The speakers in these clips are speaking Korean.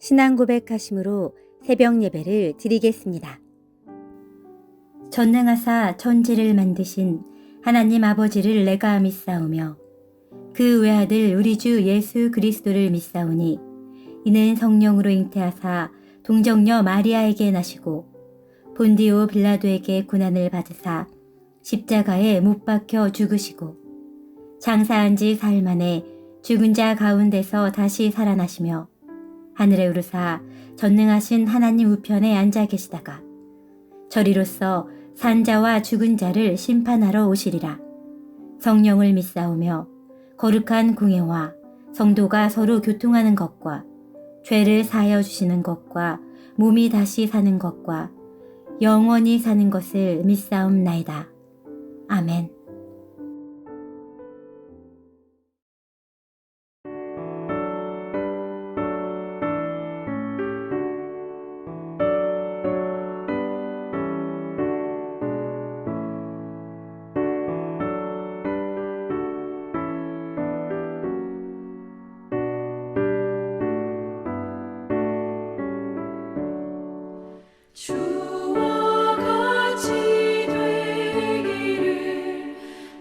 신앙 고백하심으로 새벽 예배를 드리겠습니다. 전능하사 천지를 만드신 하나님 아버지를 내가 믿사오며 그 외아들 우리 주 예수 그리스도를 믿사오니 이는 성령으로 잉태하사 동정녀 마리아에게 나시고 본디오 빌라도에게 고난을 받으사 십자가에 못 박혀 죽으시고 장사한 지 사흘 만에 죽은 자 가운데서 다시 살아나시며 하늘에 오르사 전능하신 하나님 우편에 앉아 계시다가 저리로서 산 자와 죽은 자를 심판하러 오시리라. 성령을 믿사오며 거룩한 공예와 성도가 서로 교통하는 것과 죄를 사하여 주시는 것과 몸이 다시 사는 것과 영원히 사는 것을 믿사옵나이다. 아멘. 주와 같이 되기를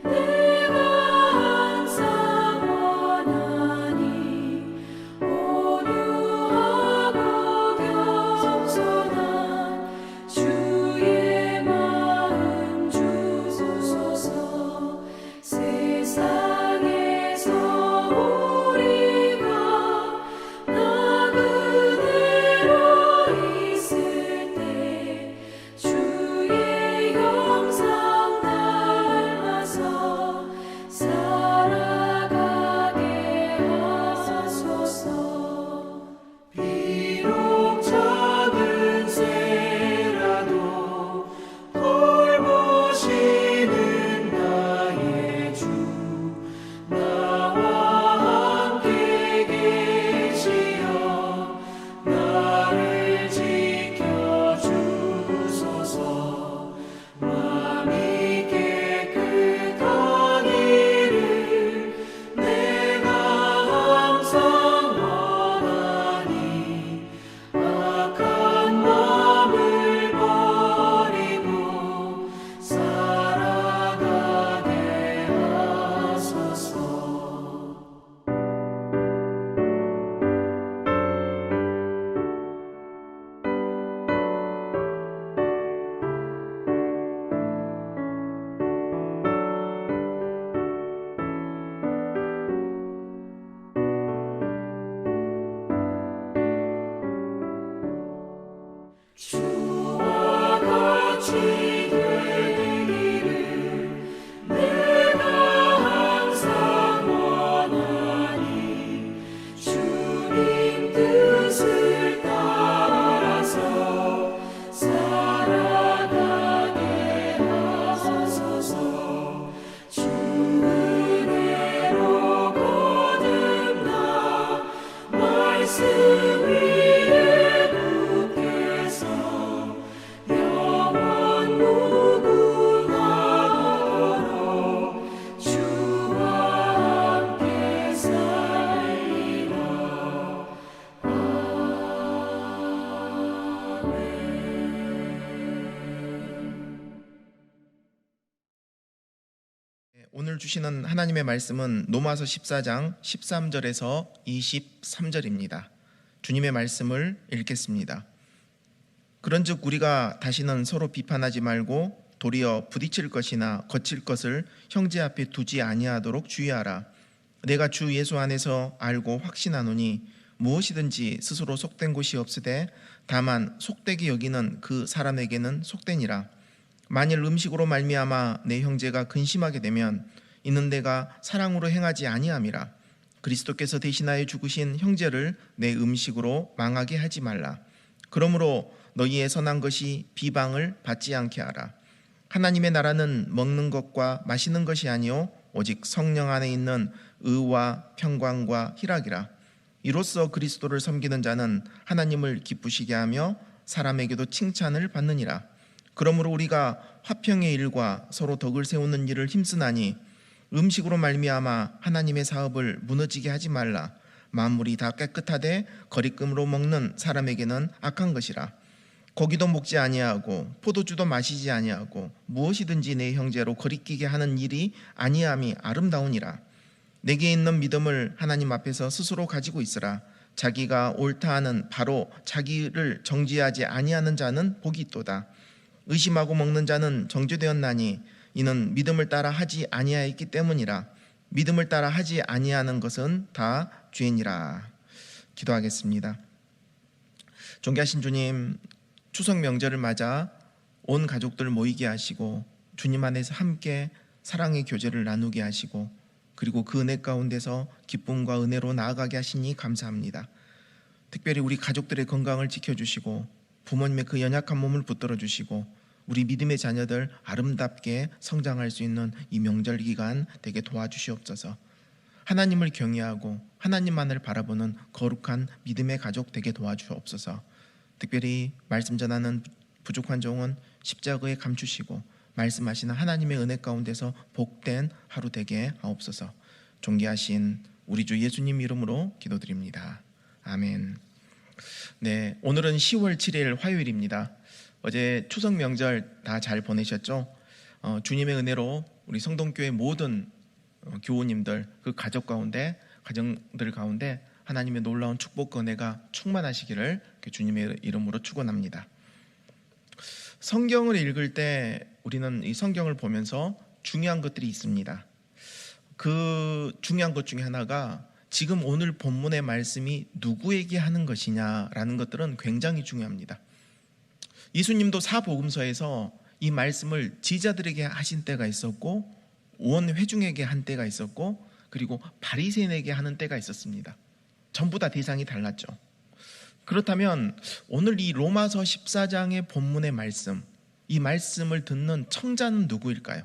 내가 항상 원하니 온유하고 겸손한 주의 마음 주소서. 세상에서 우리가 나 그대로 있을 때 주의 형상 닮아서 살아가게 하소서. 비록 작은 새라도 돌보시는 나의 주 나와 함께 계시어 나를 지켜주소서. 마음이 깨끗한 일을 내가 항상 원하니 악한 마음을 버리고 살아가게 하소서. 주와 같이 되기를 내가 항상 원하니 주님 뜻을 따라서 살아가게 하소서. 주 은혜로 거듭나 말씀 위에 붙게서 영원 무궁하도록 주와 함께 살리라. 오늘 주시는 하나님의 말씀은 로마서 14장 13절에서 23절입니다. 주님의 말씀을 읽겠습니다. 그런즉 우리가 다시는 서로 비판하지 말고 도리어 부딪힐 것이나 거칠 것을 형제 앞에 두지 아니하도록 주의하라. 내가 주 예수 안에서 알고 확신하노니 무엇이든지 스스로 속된 곳이 없으되 다만 속되게 여기는 그 사람에게는 속되니라. 만일 음식으로 말미암아 내 형제가 근심하게 되면 이는 내가 사랑으로 행하지 아니함이라. 그리스도께서 대신하여 죽으신 형제를 내 음식으로 망하게 하지 말라. 그러므로 너희의 선한 것이 비방을 받지 않게 하라. 하나님의 나라는 먹는 것과 마시는 것이 아니요 오직 성령 안에 있는 의와 평강과 희락이라. 이로써 그리스도를 섬기는 자는 하나님을 기쁘시게 하며 사람에게도 칭찬을 받느니라. 그러므로 우리가 화평의 일과 서로 덕을 세우는 일을 힘쓰나니 음식으로 말미암아 하나님의 사업을 무너지게 하지 말라. 만물이 다 깨끗하되 거리낌으로 먹는 사람에게는 악한 것이라. 고기도 먹지 아니하고 포도주도 마시지 아니하고 무엇이든지 내 형제로 거리끼게 하는 일이 아니함이 아름다우니라. 내게 있는 믿음을 하나님 앞에서 스스로 가지고 있으라. 자기가 옳다 하는 바로 자기를 정죄하지 아니하는 자는 복이 있도다. 의심하고 먹는 자는 정죄되었나니 이는 믿음을 따라 하지 아니하였기 때문이라. 믿음을 따라 하지 아니하는 것은 다 죄니라. 기도하겠습니다. 존귀하신 주님, 추석 명절을 맞아 온 가족들 모이게 하시고 주님 안에서 함께 사랑의 교제를 나누게 하시고 그리고 그 은혜 가운데서 기쁨과 은혜로 나아가게 하시니 감사합니다. 특별히 우리 가족들의 건강을 지켜주시고 부모님의 그 연약한 몸을 붙들어 주시고 우리 믿음의 자녀들 아름답게 성장할 수 있는 이 명절 기간 되게 도와주시옵소서. 하나님을 경외하고 하나님만을 바라보는 거룩한 믿음의 가족 되게 도와주옵소서. 특별히 말씀 전하는 부족한 종은 십자가에 감추시고 말씀하시는 하나님의 은혜 가운데서 복된 하루 되게 하옵소서. 존귀하신 우리 주 예수님 이름으로 기도드립니다. 아멘. 네, 오늘은 10월 7일 화요일입니다. 어제 추석 명절 다 잘 보내셨죠? 주님의 은혜로 우리 성동교회 모든 교우님들 그 가정들 가운데 하나님의 놀라운 축복 은혜가 충만하시기를 주님의 이름으로 축원합니다. 성경을 읽을 때 우리는 이 성경을 보면서 중요한 것들이 있습니다. 그 중요한 것 중에 하나가 지금 오늘 본문의 말씀이 누구에게 하는 것이냐라는 것들은 굉장히 중요합니다. 예수님도 사복음서에서 이 말씀을 지자들에게 하신 때가 있었고 온 회중에게 한 때가 있었고 그리고 바리새인에게 하는 때가 있었습니다. 전부 다 대상이 달랐죠. 그렇다면 오늘 이 로마서 14장의 본문의 말씀, 이 말씀을 듣는 청자는 누구일까요?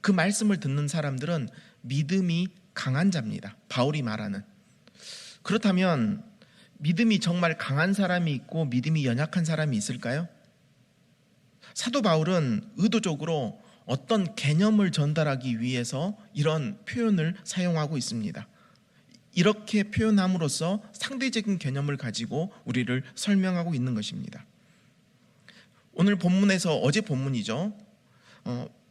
그 말씀을 듣는 사람들은 믿음이 강한 자입니다. 바울이 말하는. 그렇다면 믿음이 정말 강한 사람이 있고 믿음이 연약한 사람이 있을까요? 사도 바울은 의도적으로 어떤 개념을 전달하기 위해서 이런 표현을 사용하고 있습니다. 이렇게 표현함으로써 상대적인 개념을 가지고 우리를 설명하고 있는 것입니다. 오늘 본문에서 어제 본문이죠.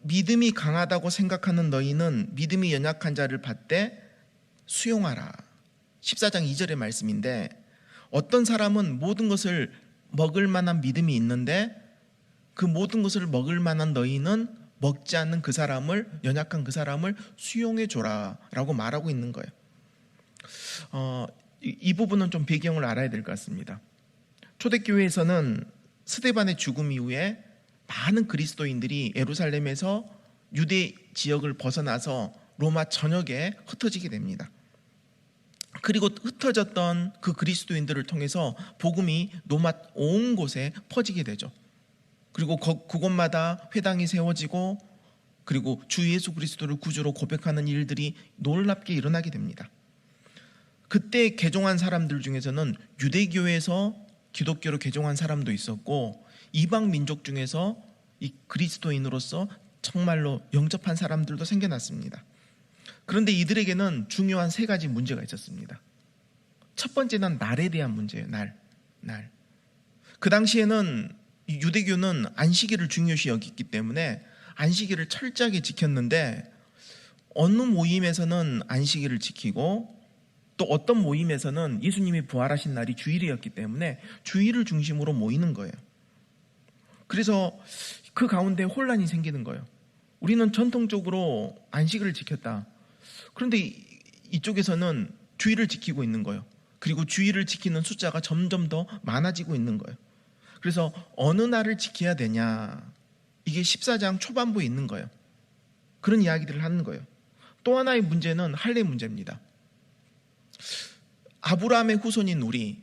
믿음이 강하다고 생각하는 너희는 믿음이 연약한 자를 받되 수용하라. 14장 2절의 말씀인데 어떤 사람은 모든 것을 먹을 만한 믿음이 있는데 그 모든 것을 먹을 만한 너희는 먹지 않는 그 사람을 연약한 그 사람을 수용해 줘라 라고 말하고 있는 거예요. 이 부분은 좀 배경을 알아야 될 것 같습니다. 초대교회에서는 스데반의 죽음 이후에 많은 그리스도인들이 예루살렘에서 유대 지역을 벗어나서 로마 전역에 흩어지게 됩니다. 그리고 흩어졌던 그 그리스도인들을 통해서 복음이 로마 온 곳에 퍼지게 되죠. 그리고 그곳마다 회당이 세워지고 그리고 주 예수 그리스도를 구주로 고백하는 일들이 놀랍게 일어나게 됩니다. 그때 개종한 사람들 중에서는 유대교에서 기독교로 개종한 사람도 있었고 이방 민족 중에서 이 그리스도인으로서 정말로 영접한 사람들도 생겨났습니다. 그런데 이들에게는 중요한 세 가지 문제가 있었습니다. 첫 번째는 날에 대한 문제예요. 날. 그 당시에는 유대교는 안식일을 중요시 여겼기 때문에 안식일을 철저하게 지켰는데 어느 모임에서는 안식일을 지키고 또 어떤 모임에서는 예수님이 부활하신 날이 주일이었기 때문에 주일을 중심으로 모이는 거예요. 그래서 그 가운데 혼란이 생기는 거예요. 우리는 전통적으로 안식일을 지켰다. 그런데 이쪽에서는 주일을 지키고 있는 거예요. 그리고 주일을 지키는 숫자가 점점 더 많아지고 있는 거예요. 그래서 어느 날을 지켜야 되냐, 이게 14장 초반부에 있는 거예요. 그런 이야기들을 하는 거예요. 또 하나의 문제는 할례 문제입니다. 아브라함의 후손인 우리,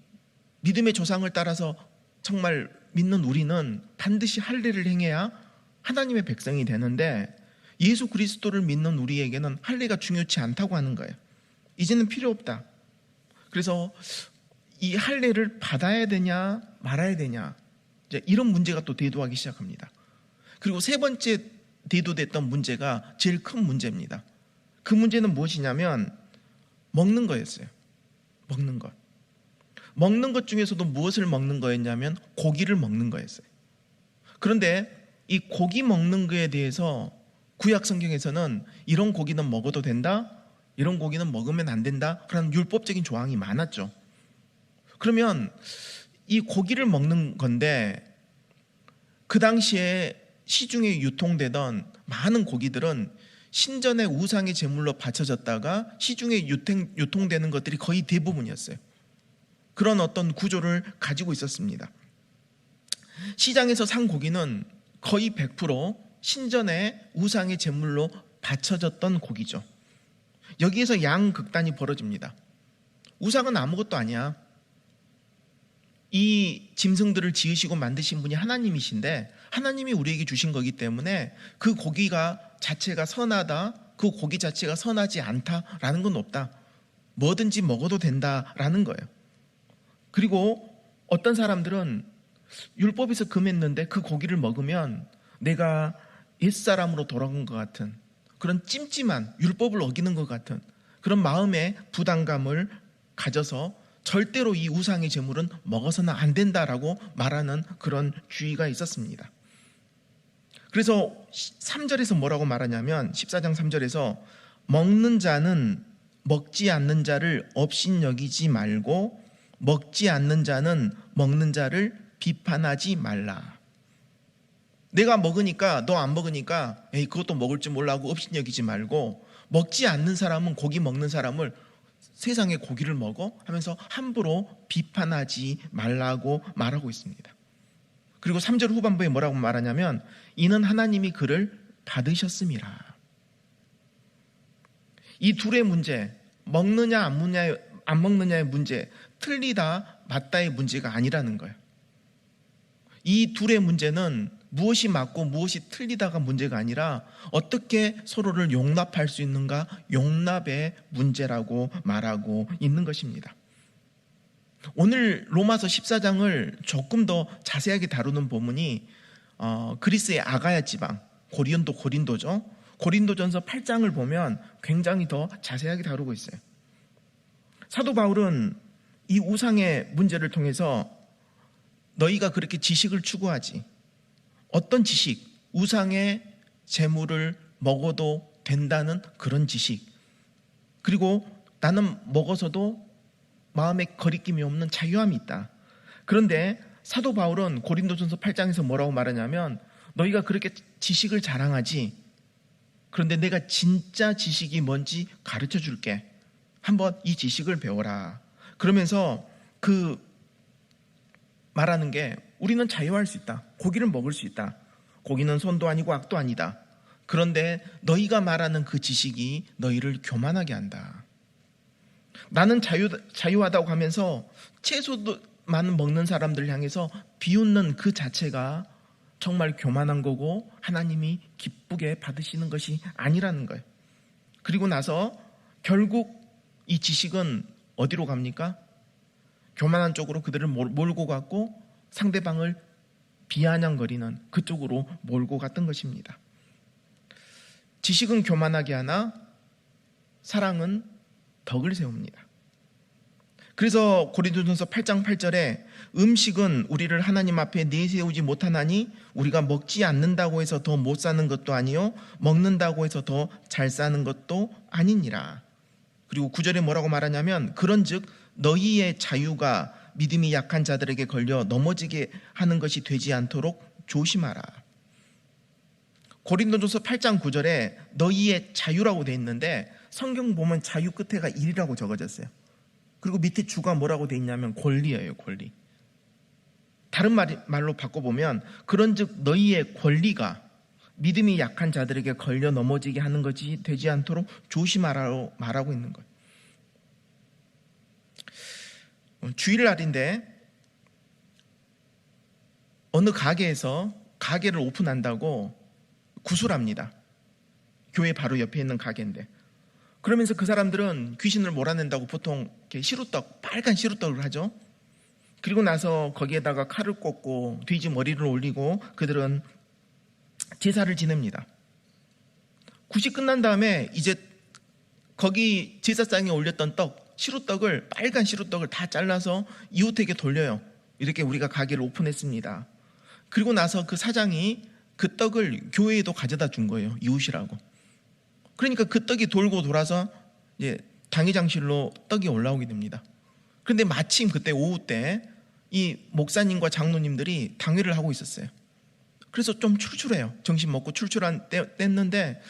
믿음의 조상을 따라서 정말 믿는 우리는 반드시 할례를 행해야 하나님의 백성이 되는데 예수 그리스도를 믿는 우리에게는 할례가 중요치 않다고 하는 거예요. 이제는 필요 없다. 그래서 이 할례를 받아야 되냐 말아야 되냐, 이제 이런 문제가 또 대두하기 시작합니다. 그리고 세 번째 대두됐던 문제가 제일 큰 문제입니다. 그 문제는 무엇이냐면 먹는 거였어요. 먹는 것. 먹는 것 중에서도 무엇을 먹는 거였냐면 고기를 먹는 거였어요. 그런데 이 고기 먹는 거에 대해서 구약 성경에서는 이런 고기는 먹어도 된다, 이런 고기는 먹으면 안 된다 그런 율법적인 조항이 많았죠. 그러면 이 고기를 먹는 건데 그 당시에 시중에 유통되던 많은 고기들은 신전의 우상의 제물로 바쳐졌다가 시중에 유통되는 것들이 거의 대부분이었어요. 그런 어떤 구조를 가지고 있었습니다. 시장에서 산 고기는 거의 100% 신전의 우상의 제물로 바쳐졌던 고기죠. 여기에서 양극단이 벌어집니다. 우상은 아무것도 아니야. 이 짐승들을 지으시고 만드신 분이 하나님이신데 하나님이 우리에게 주신 거기 때문에 그 고기가 자체가 선하다, 그 고기 자체가 선하지 않다라는 건 없다. 뭐든지 먹어도 된다라는 거예요. 그리고 어떤 사람들은 율법에서 금했는데 그 고기를 먹으면 내가 옛사람으로 돌아간 것 같은 그런 찜찜한 율법을 어기는 것 같은 그런 마음의 부담감을 가져서 절대로 이 우상의 제물은 먹어서는 안 된다라고 말하는 그런 주의가 있었습니다. 그래서 3절에서 뭐라고 말하냐면 14장 3절에서 먹는 자는 먹지 않는 자를 업신여기지 말고 먹지 않는 자는 먹는 자를 비판하지 말라. 내가 먹으니까 너 안 먹으니까 에이 그것도 먹을 줄 몰라고 업신여기지 말고 먹지 않는 사람은 고기 먹는 사람을 세상에 고기를 먹어 하면서 함부로 비판하지 말라고 말하고 있습니다. 그리고 3절 후반부에 뭐라고 말하냐면 이는 하나님이 그를 받으셨음이라. 이 둘의 문제, 먹느냐 안 먹느냐의 문제, 틀리다 맞다의 문제가 아니라는 거예요. 이 둘의 문제는 무엇이 맞고 무엇이 틀리다가 문제가 아니라 어떻게 서로를 용납할 수 있는가, 용납의 문제라고 말하고 있는 것입니다. 오늘 로마서 14장을 조금 더 자세하게 다루는 본문이 그리스의 아가야 지방, 고린도죠. 고린도전서 8장을 보면 굉장히 더 자세하게 다루고 있어요. 사도 바울은 이 우상의 문제를 통해서 너희가 그렇게 지식을 추구하지, 어떤 지식, 우상의 제물을 먹어도 된다는 그런 지식, 그리고 나는 먹어서도 마음에 거리낌이 없는 자유함이 있다. 그런데 사도 바울은 고린도전서 8장에서 뭐라고 말하냐면 너희가 그렇게 지식을 자랑하지, 그런데 내가 진짜 지식이 뭔지 가르쳐 줄게. 한번 이 지식을 배워라. 그러면서 그 말하는 게 우리는 자유할 수 있다. 고기를 먹을 수 있다. 고기는 선도 아니고 악도 아니다. 그런데 너희가 말하는 그 지식이 너희를 교만하게 한다. 나는 자유하다고 하면서 채소도 많은 먹는 사람들을 향해서 비웃는 그 자체가 정말 교만한 거고 하나님이 기쁘게 받으시는 것이 아니라는 거예요. 그리고 나서 결국 이 지식은 어디로 갑니까? 교만한 쪽으로 그들을 몰고 갔고 상대방을 비아냥거리는 그쪽으로 몰고 갔던 것입니다. 지식은 교만하게 하나 사랑은 덕을 세웁니다. 그래서 고린도전서 8장 8절에 음식은 우리를 하나님 앞에 내세우지 못하나니 우리가 먹지 않는다고 해서 더 못 사는 것도 아니요 먹는다고 해서 더 잘 사는 것도 아니니라. 그리고 9절에 뭐라고 말하냐면 그런즉 너희의 자유가 믿음이 약한 자들에게 걸려 넘어지게 하는 것이 되지 않도록 조심하라. 고린도전서 8장 9절에 너희의 자유라고 돼 있는데 성경 보면 자유 끝에가 일이라고 적어졌어요. 그리고 밑에 주가 뭐라고 돼 있냐면 권리예요. 권리. 다른 말로 바꿔보면 그런즉 너희의 권리가 믿음이 약한 자들에게 걸려 넘어지게 하는 것이 되지 않도록 조심하라고 말하고 있는 거예요. 주일날인데 어느 가게에서 가게를 오픈한다고 구술합니다. 교회 바로 옆에 있는 가게인데 그러면서 그 사람들은 귀신을 몰아낸다고 보통 이렇게 시루떡, 빨간 시루떡을 하죠. 그리고 나서 거기에다가 칼을 꽂고 돼지 머리를 올리고 그들은 제사를 지냅니다. 굿이 끝난 다음에 이제 거기 제사상에 올렸던 떡, 시루떡을, 빨간 시루떡을 다 잘라서 이웃에게 돌려요. 이렇게 우리가 가게를 오픈했습니다. 그리고 나서 그 사장이 그 떡을 교회에도 가져다 준 거예요. 이웃이라고. 그러니까 그 떡이 돌고 돌아서 이제 당회장실로 떡이 올라오게 됩니다. 그런데 마침 그때 오후 때 이 목사님과 장로님들이 당회를 하고 있었어요. 그래서 좀 출출해요. 점심 먹고 출출한 때였는데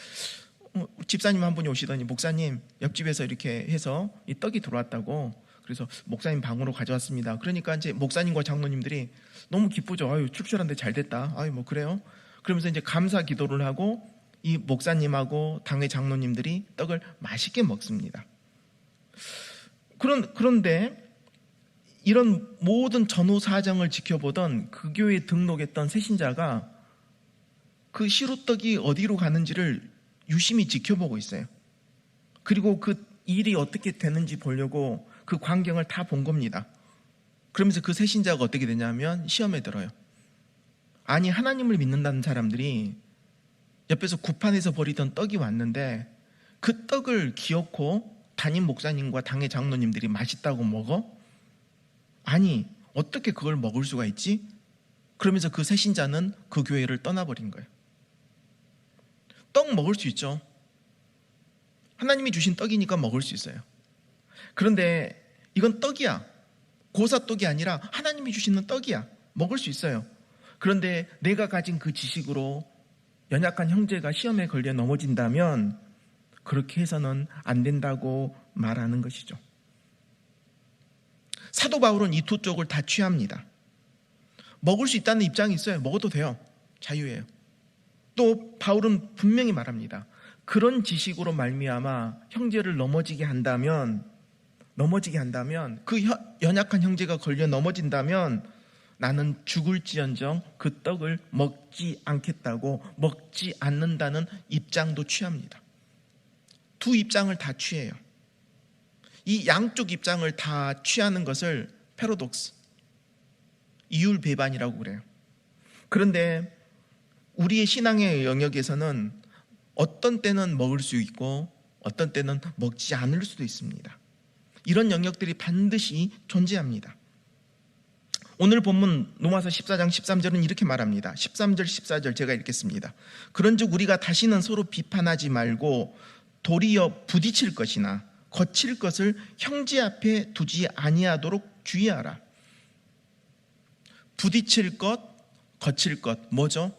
집사님 한 분이 오시더니, 목사님, 옆집에서 이렇게 해서 이 떡이 들어왔다고, 그래서 목사님 방으로 가져왔습니다. 그러니까 이제 목사님과 장로님들이 너무 기쁘죠. 아유, 출출한데 잘 됐다. 아유, 뭐 그래요? 그러면서 이제 감사 기도를 하고 이 목사님하고 당회 장로님들이 떡을 맛있게 먹습니다. 그런데 이런 모든 전후 사정을 지켜보던 그 교회에 등록했던 새신자가 그 시루떡이 어디로 가는지를 유심히 지켜보고 있어요. 그리고 그 일이 어떻게 되는지 보려고 그 광경을 다 본 겁니다. 그러면서 그 새신자가 어떻게 되냐면 시험에 들어요. 아니, 하나님을 믿는다는 사람들이 옆에서 구판에서 버리던 떡이 왔는데 그 떡을 기어코 담임 목사님과 당회 장로님들이 맛있다고 먹어? 아니, 어떻게 그걸 먹을 수가 있지? 그러면서 그 새신자는 그 교회를 떠나버린 거예요. 떡 먹을 수 있죠. 하나님이 주신 떡이니까 먹을 수 있어요. 그런데 이건 떡이야. 고사떡이 아니라 하나님이 주시는 떡이야. 먹을 수 있어요. 그런데 내가 가진 그 지식으로 연약한 형제가 시험에 걸려 넘어진다면 그렇게 해서는 안 된다고 말하는 것이죠. 사도 바울은 이 두 쪽을 다 취합니다. 먹을 수 있다는 입장이 있어요. 먹어도 돼요. 자유예요. 또 바울은 분명히 말합니다. 그런 지식으로 말미암아 형제를 넘어지게 한다면 그 연약한 형제가 걸려 넘어진다면 나는 죽을지언정 그 떡을 먹지 않겠다고, 먹지 않는다는 입장도 취합니다. 두 입장을 다 취해요. 이 양쪽 입장을 다 취하는 것을 패러독스, 이율배반이라고 그래요. 그런데 우리의 신앙의 영역에서는 어떤 때는 먹을 수 있고 어떤 때는 먹지 않을 수도 있습니다. 이런 영역들이 반드시 존재합니다. 오늘 본문 로마서 14장 13절은 이렇게 말합니다. 13절 14절 제가 읽겠습니다. 그런즉 우리가 다시는 서로 비판하지 말고 도리어 부딪힐 것이나 거칠 것을 형제 앞에 두지 아니하도록 주의하라. 부딪힐 것, 거칠 것, 뭐죠?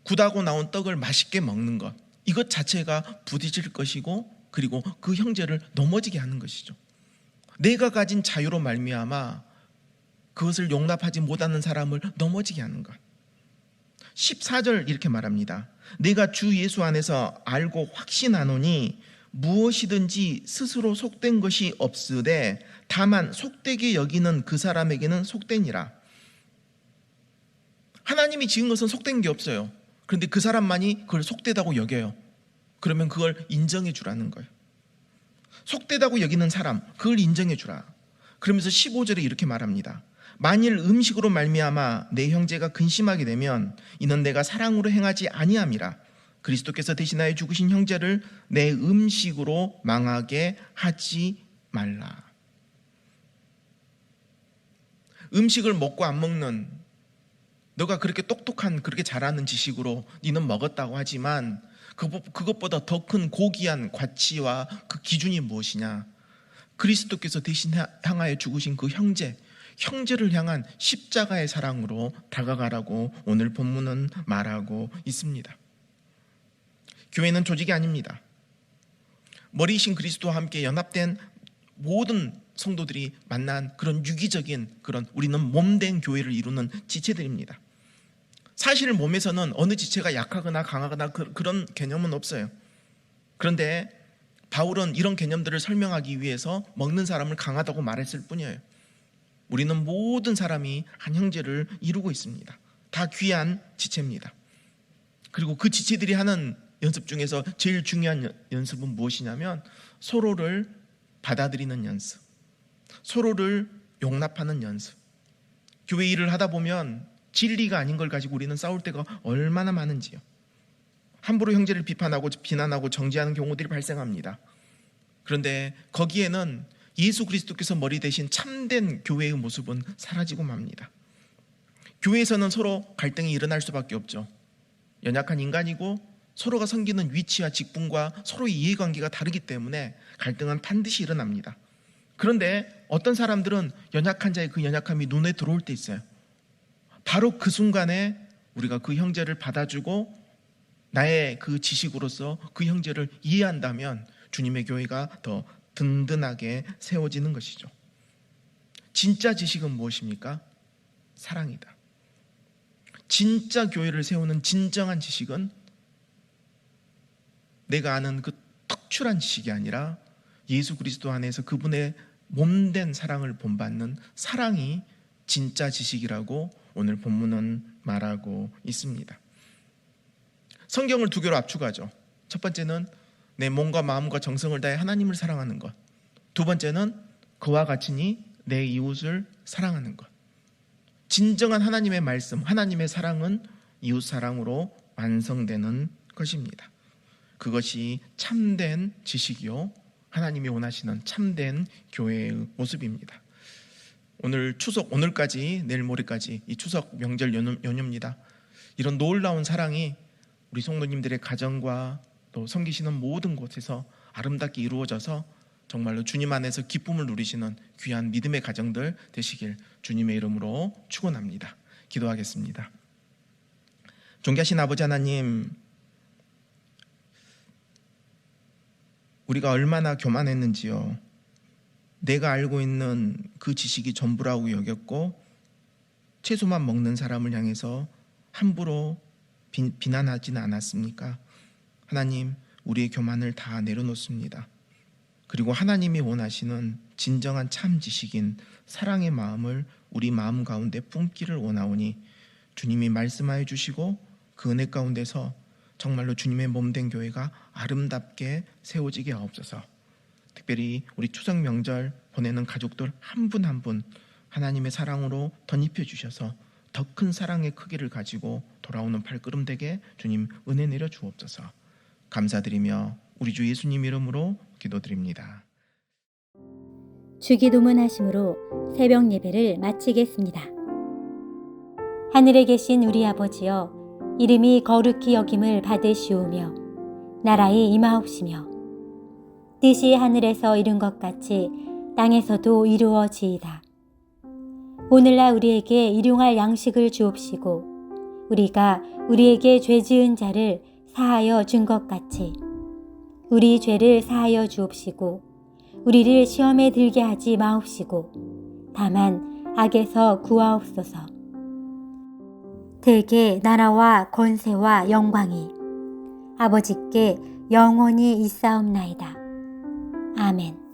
굳하고 나온 떡을 맛있게 먹는 것, 이것 자체가 부딪힐 것이고, 그리고 그 형제를 넘어지게 하는 것이죠. 내가 가진 자유로 말미암아 그것을 용납하지 못하는 사람을 넘어지게 하는 것. 14절 이렇게 말합니다. 내가 주 예수 안에서 알고 확신하노니 무엇이든지 스스로 속된 것이 없으되 다만 속되게 여기는 그 사람에게는 속되니라. 하나님이 지은 것은 속된 게 없어요. 그런데 그 사람만이 그걸 속되다고 여겨요. 그러면 그걸 인정해 주라는 거예요. 속되다고 여기는 사람, 그걸 인정해 주라. 그러면서 15절에 이렇게 말합니다. 만일 음식으로 말미암아 내 형제가 근심하게 되면 이는 내가 사랑으로 행하지 아니함이라. 그리스도께서 대신하여 죽으신 형제를 내 음식으로 망하게 하지 말라. 음식을 먹고 안 먹는, 너가 그렇게 똑똑한, 그렇게 잘하는 지식으로 니는 먹었다고 하지만 그것보다 더 큰 고귀한 가치와 그 기준이 무엇이냐? 그리스도께서 대신 향하여 죽으신 그 형제를 향한 십자가의 사랑으로 다가가라고 오늘 본문은 말하고 있습니다. 교회는 조직이 아닙니다. 머리이신 그리스도와 함께 연합된 모든 성도들이 만난 그런 유기적인, 그런 우리는 몸된 교회를 이루는 지체들입니다. 사실 몸에서는 어느 지체가 약하거나 강하거나 그런 개념은 없어요. 그런데 바울은 이런 개념들을 설명하기 위해서 먹는 사람을 강하다고 말했을 뿐이에요. 우리는 모든 사람이 한 형제를 이루고 있습니다. 다 귀한 지체입니다. 그리고 그 지체들이 하는 연습 중에서 제일 중요한 연습은 무엇이냐면 서로를 받아들이는 연습, 서로를 용납하는 연습. 교회 일을 하다 보면 진리가 아닌 걸 가지고 우리는 싸울 때가 얼마나 많은지요. 함부로 형제를 비판하고 비난하고 정죄하는 경우들이 발생합니다. 그런데 거기에는 예수 그리스도께서 머리 대신 참된 교회의 모습은 사라지고 맙니다. 교회에서는 서로 갈등이 일어날 수밖에 없죠. 연약한 인간이고 서로가 섬기는 위치와 직분과 서로의 이해관계가 다르기 때문에 갈등은 반드시 일어납니다. 그런데 어떤 사람들은 연약한 자의 그 연약함이 눈에 들어올 때 있어요. 바로 그 순간에 우리가 그 형제를 받아주고 나의 그 지식으로서 그 형제를 이해한다면 주님의 교회가 더 든든하게 세워지는 것이죠. 진짜 지식은 무엇입니까? 사랑이다. 진짜 교회를 세우는 진정한 지식은 내가 아는 그 특출한 지식이 아니라 예수 그리스도 안에서 그분의 몸된 사랑을 본받는 사랑이 진짜 지식이라고 오늘 본문은 말하고 있습니다. 성경을 두 개로 압축하죠. 첫 번째는 내 몸과 마음과 정성을 다해 하나님을 사랑하는 것. 두 번째는 그와 같이니 내 이웃을 사랑하는 것. 진정한 하나님의 말씀, 하나님의 사랑은 이웃 사랑으로 완성되는 것입니다. 그것이 참된 지식이요, 하나님이 원하시는 참된 교회의 모습입니다. 오늘 추석, 오늘까지 내일 모레까지 이 추석 명절 연휴입니다. 이런 놀라운 사랑이 우리 성도님들의 가정과 또 섬기시는 모든 곳에서 아름답게 이루어져서 정말로 주님 안에서 기쁨을 누리시는 귀한 믿음의 가정들 되시길 주님의 이름으로 축원합니다. 기도하겠습니다. 존귀하신 아버지 하나님, 우리가 얼마나 교만했는지요. 내가 알고 있는 그 지식이 전부라고 여겼고 채소만 먹는 사람을 향해서 함부로 비난하지는 않았습니까? 하나님, 우리의 교만을 다 내려놓습니다. 그리고 하나님이 원하시는 진정한 참 지식인 사랑의 마음을 우리 마음 가운데 품기를 원하오니 주님이 말씀하여 주시고 그 은혜 가운데서 정말로 주님의 몸된 교회가 아름답게 세워지게 하옵소서. 특별히 우리 추석 명절 보내는 가족들 한 분 한 분 하나님의 사랑으로 덧입혀 주셔서 더 큰 사랑의 크기를 가지고 돌아오는 발걸음 되게 주님 은혜 내려 주옵소서. 감사드리며 우리 주 예수님 이름으로 기도드립니다. 주기도문 하심으로 새벽 예배를 마치겠습니다. 하늘에 계신 우리 아버지여, 이름이 거룩히 여김을 받으시오며 나라의 임하옵시며 뜻이 하늘에서 이룬 것 같이 땅에서도 이루어지이다. 오늘날 우리에게 일용할 양식을 주옵시고 우리가 우리에게 죄 지은 자를 사하여 준 것 같이 우리 죄를 사하여 주옵시고 우리를 시험에 들게 하지 마옵시고 다만 악에서 구하옵소서. 대개 나라와 권세와 영광이 아버지께 영원히 있사옵나이다. 아멘.